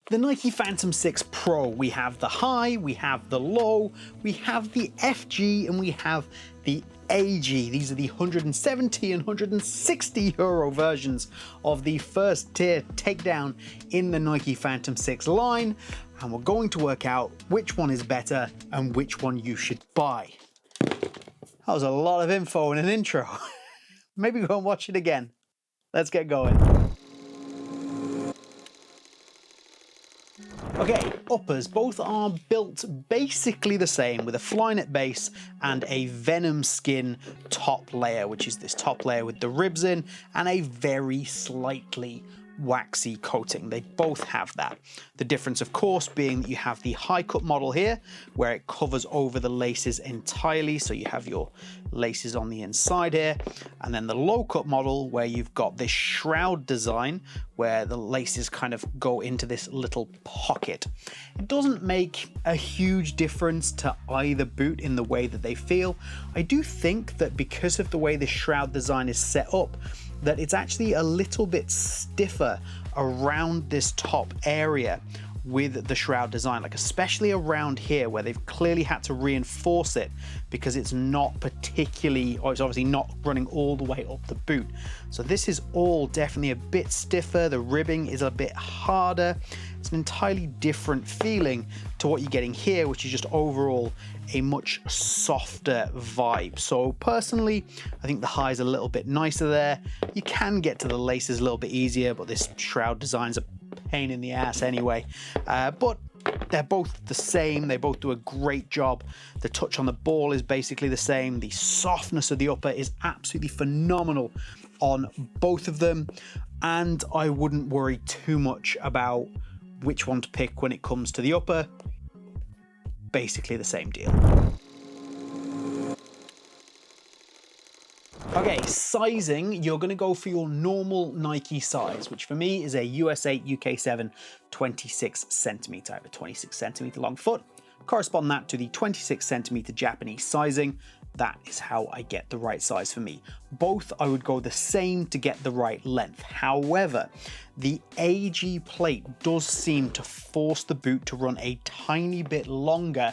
The Nike Phantom 6 Pro, we have the high, we have the low, we have the FG, and we have the AG. These are the 170 and 160 euro versions of the first tier takedown in the Nike Phantom 6 line, and we're going to work out which one is better and which one you should buy. That was a lot of info in an intro. Maybe go and watch it again. Let's get going. Okay, uppers, both are built basically the same with a Flyknit base and a Venom skin top layer, which is this top layer with the ribs in and a very slightly waxy coating. They both have that. The difference, of course, being that you have the high cut model here where it covers over the laces entirely, so you have your laces on the inside here, and then the low cut model where you've got this shroud design where the laces kind of go into this little pocket. It doesn't make a huge difference to either boot in the way that they feel. I do think that because of the way the shroud design is set up, that it's actually a little bit stiffer around this top area with the shroud design, like especially around here where they've clearly had to reinforce it because it's not particularly, or it's obviously not running all the way up the boot. So this is all definitely a bit stiffer. The ribbing is a bit harder. It's an entirely different feeling to what you're getting here, which is just overall a much softer vibe. So personally, I think the high is a little bit nicer there. You can get to the laces a little bit easier, but this shroud design's a pain in the ass anyway. But they're both the same. They both do a great job. The touch on the ball is basically the same. The softness of the upper is absolutely phenomenal on both of them. And I wouldn't worry too much about which one to pick when it comes to the upper. Basically the same deal. Okay, sizing, you're going to go for your normal Nike size, which for me is a US 8, UK 7, 26 centimeter. I have a 26 centimeter long foot. Correspond that to the 26 centimeter Japanese sizing. That is how I get the right size for me. Both I would go the same to get the right length. However, the AG plate does seem to force the boot to run a tiny bit longer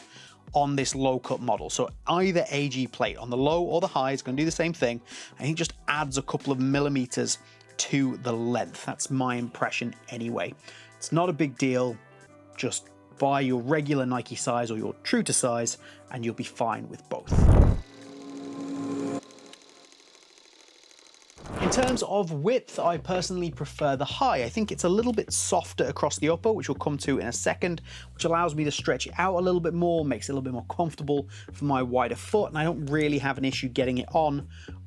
on this low cut model. So either AG plate on the low or the high is going to do the same thing. I think it just adds a couple of millimeters to the length. That's my impression anyway. It's not a big deal. Just buy your regular Nike size or your true to size and you'll be fine with both. In terms of width, I personally prefer the high. I think it's a little bit softer across the upper, which we'll come to in a second, which allows me to stretch it out a little bit more, makes it a little bit more comfortable for my wider foot, and I don't really have an issue getting it on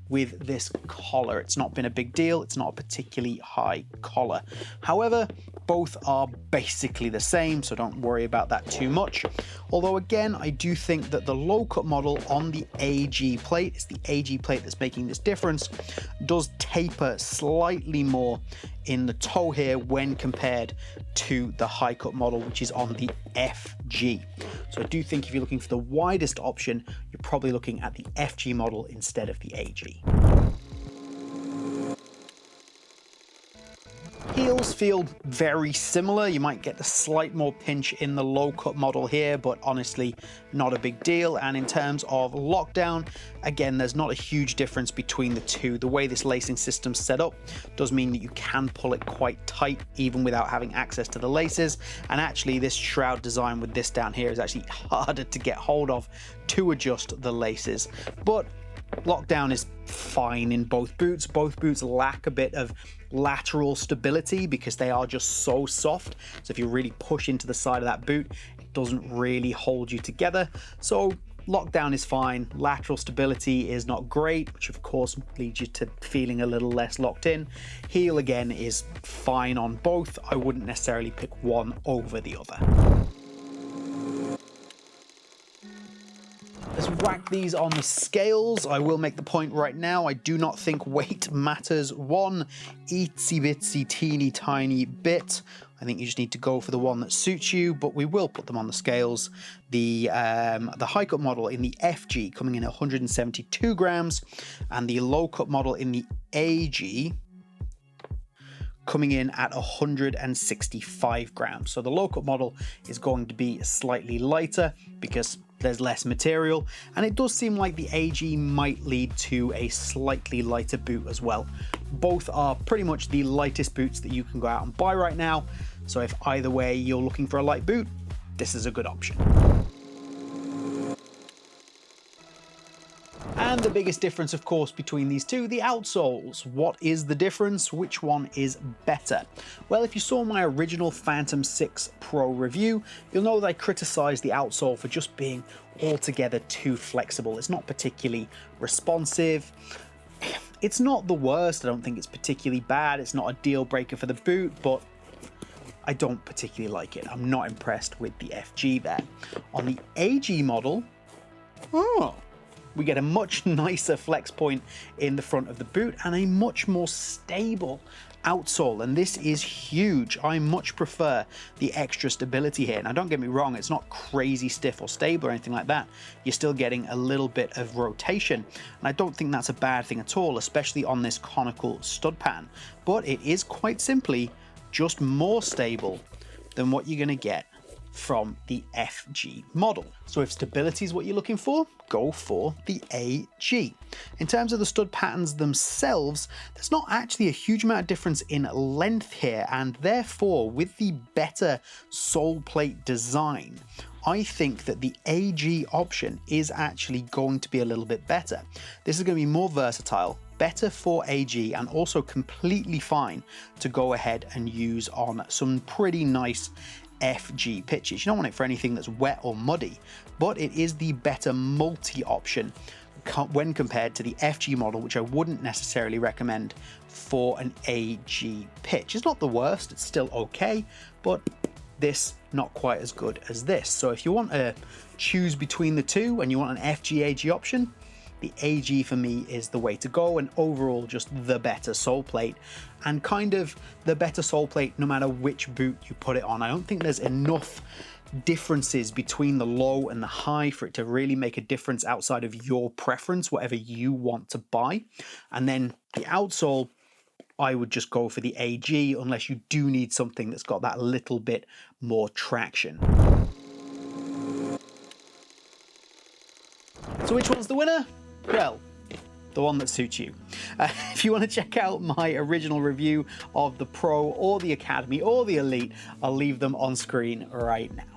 with this collar. It's not been a big deal. It's not a particularly high collar. However, both are basically the same, so don't worry about that too much. Although again, I do think that the low cut model on the AG plate, it's the AG plate that's making this difference, does taper slightly more in the toe here when compared to the high cut model, which is on the FG. So I do think if you're looking for the widest option, you're probably looking at the FG model instead of the AG. Heels feel very similar. You might get the slight more pinch in the low cut model here, but honestly, not a big deal. And in terms of lockdown, again, there's not a huge difference between the two. The way this lacing system's set up does mean that you can pull it quite tight even without having access to the laces. And actually this shroud design with this down here is actually harder to get hold of to adjust the laces. But lockdown is fine in both boots. Both boots lack a bit of lateral stability because they are just so soft. So if you really push into the side of that boot, it doesn't really hold you together. So lockdown is fine. Lateral stability is not great, which of course leads you to feeling a little less locked in. Heel again is fine on both. I wouldn't necessarily pick one over the other. Let's whack these on the scales. I will make the point right now, I do not think weight matters one itsy bitsy teeny tiny bit. I think you just need to go for the one that suits you, but we will put them on the scales. The high cut model in the FG coming in at 172 grams, and the low cut model in the AG coming in at 165 grams. So the low-cut model is going to be slightly lighter because there's less material, and it does seem like the AG might lead to a slightly lighter boot as well. Both are pretty much the lightest boots that you can go out and buy right now, so if either way you're looking for a light boot, this is a good option. And the biggest difference, of course, between these two, the outsoles. What is the difference? Which one is better? Well, if you saw my original Phantom 6 Pro review, you'll know that I criticized the outsole for just being altogether too flexible. It's not particularly responsive. It's not the worst. I don't think it's particularly bad. It's not a deal breaker for the boot, but I don't particularly like it. I'm not impressed with the FG there. On the AG model, we get a much nicer flex point in the front of the boot and a much more stable outsole, and this is huge. I much prefer the extra stability here. Now don't get me wrong, it's not crazy stiff or stable or anything like that. You're still getting a little bit of rotation, and I don't think that's a bad thing at all, especially on this conical stud pattern. But it is quite simply just more stable than what you're going to get from the FG model. So if stability is what you're looking for, go for the AG. In terms of the stud patterns themselves, there's not actually a huge amount of difference in length here, and therefore with the better sole plate design, I think that the AG option is actually going to be a little bit better. This is going to be more versatile, better for AG, and also completely fine to go ahead and use on some pretty nice FG pitches. You don't want it for anything that's wet or muddy, but it is the better multi option when compared to the FG model, which I wouldn't necessarily recommend for an AG pitch. It's not the worst, it's still okay, but this not quite as good as this. So if you want to choose between the two and you want an FG AG option, the AG for me is the way to go, and overall just the better sole plate, and kind of the better sole plate no matter which boot you put it on. I don't think there's enough differences between the low and the high for it to really make a difference outside of your preference, whatever you want to buy. And then the outsole, I would just go for the AG unless you do need something that's got that little bit more traction. So which one's the winner? Well, the one that suits you. If you want to check out my original review of the Pro or the Academy or the Elite, I'll leave them on screen right now.